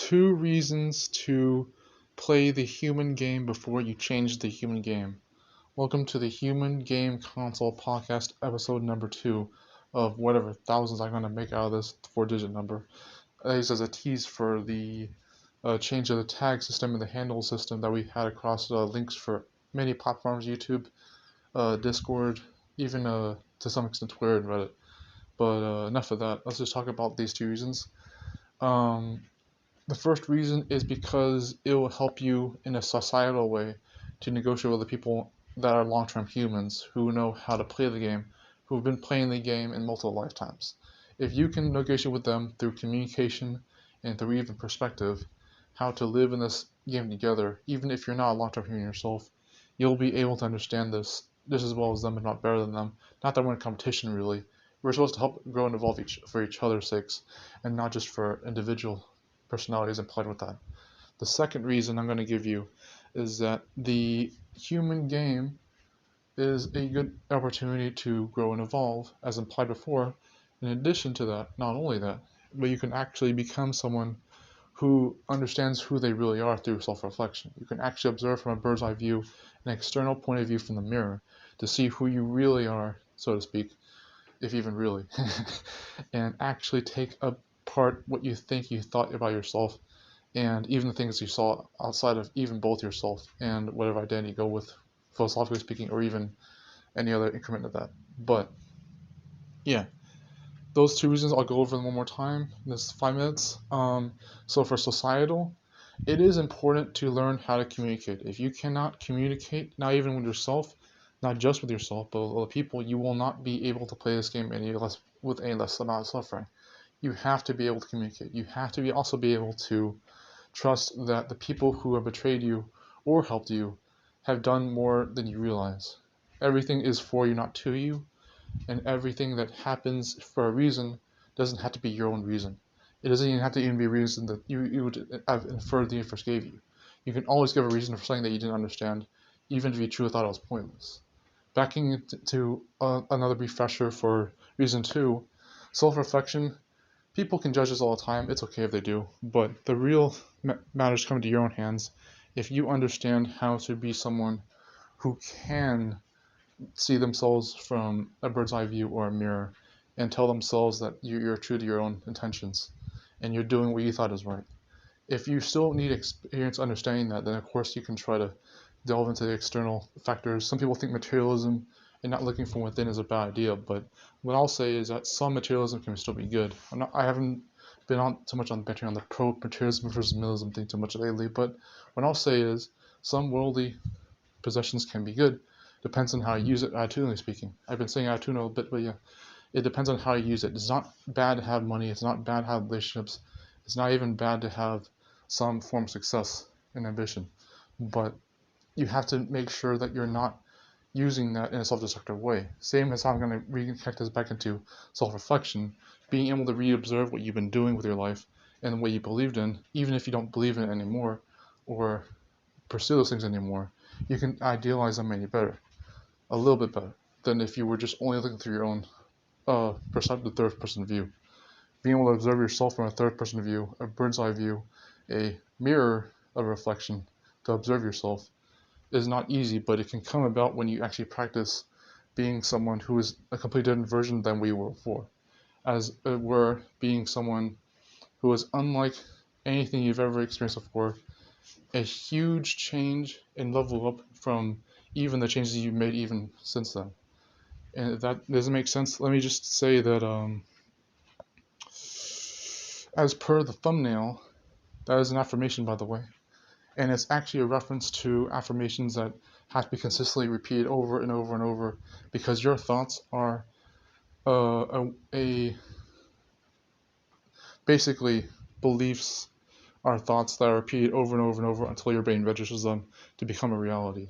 2 reasons to play the human game before you change the human game. Welcome to the Human Game Console Podcast, episode number 2 of whatever thousands I'm going to make out of this 4-digit number. This is a tease for the change of the tag system and the handle system that we had across links for many platforms, YouTube, Discord, even to some extent Twitter and Reddit. But enough of that. Let's just talk about these 2 reasons. The first reason is because it will help you in a societal way to negotiate with the people that are long-term humans who know how to play the game, who have been playing the game in multiple lifetimes. If you can negotiate with them through communication and through even perspective, how to live in this game together, even if you're not a long-term human yourself, you'll be able to understand this just as well as them, if not better than them. Not that we're in competition, really. We're supposed to help grow and evolve for each other's sakes, and not just for individual personalities implied with that. The second reason I'm going to give you is that the human game is a good opportunity to grow and evolve, as implied before. In addition to that, not only that, but you can actually become someone who understands who they really are through self-reflection. You can actually observe from a bird's eye view, an external point of view from the mirror, to see who you really are, so to speak, if even really, and actually take apart what you think you thought about yourself, and even the things you saw outside of even both yourself and whatever identity you go with, philosophically speaking, or even any other increment of that. But yeah, those 2 reasons, I'll go over them one more time in this 5 minutes. So for societal, it is important to learn how to communicate. If you cannot communicate, not even with yourself, not just with yourself, but with other people, you will not be able to play this game with any less amount of suffering. You have to be able to communicate. You have to also be able to trust that the people who have betrayed you or helped you have done more than you realize. Everything is for you, not to you, and everything that happens for a reason doesn't have to be your own reason. It doesn't even have to be a reason that you would have inferred the universe gave you. You can always give a reason for something that you didn't understand, even if you truly thought it was pointless. Backing into another refresher for reason 2, self-reflection. People can judge us all the time. It's okay if they do, but the real matters come to your own hands if you understand how to be someone who can see themselves from a bird's eye view or a mirror and tell themselves that you're true to your own intentions and you're doing what you thought is right. If you still need experience understanding that, then of course you can try to delve into the external factors. Some people think materialism and not looking from within is a bad idea, but what I'll say is that some materialism can still be good. I haven't been on too much on the pro-materialism versus minimalism thing too much lately, but what I'll say is some worldly possessions can be good. Depends on how you use it, attitudinally speaking. I've been saying attitudinal a little bit, but yeah, it depends on how you use it. It's not bad to have money. It's not bad to have relationships. It's not even bad to have some form of success and ambition, but you have to make sure that you're not using that in a self-destructive way. Same as how I'm going to reconnect this back into self-reflection, being able to re-observe what you've been doing with your life and what you believed in, even if you don't believe in it anymore or pursue those things anymore. You can idealize them maybe better, a little bit better, than if you were just only looking through your own perspective, third-person view. Being able to observe yourself from a third-person view, a bird's eye view, a mirror of reflection to observe yourself is not easy, but it can come about when you actually practice being someone who is a completely different version than we were before. As it were, being someone who is unlike anything you've ever experienced before, a huge change and level up from even the changes you've made even since then. And if that doesn't make sense, let me just say that as per the thumbnail, that is an affirmation, by the way. And it's actually a reference to affirmations that have to be consistently repeated over and over and over, because your thoughts are basically beliefs are thoughts that are repeated over and over and over until your brain registers them to become a reality.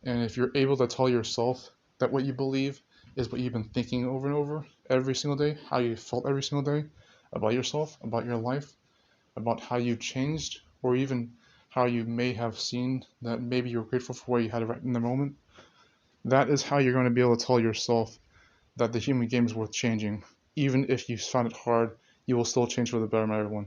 And if you're able to tell yourself that what you believe is what you've been thinking over and over every single day, how you felt every single day about yourself, about your life, about how you changed, or even how you may have seen that maybe you're grateful for what you had right in the moment, that is how you're going to be able to tell yourself that the human game is worth changing. Even if you find it hard, you will still change for the betterment of everyone.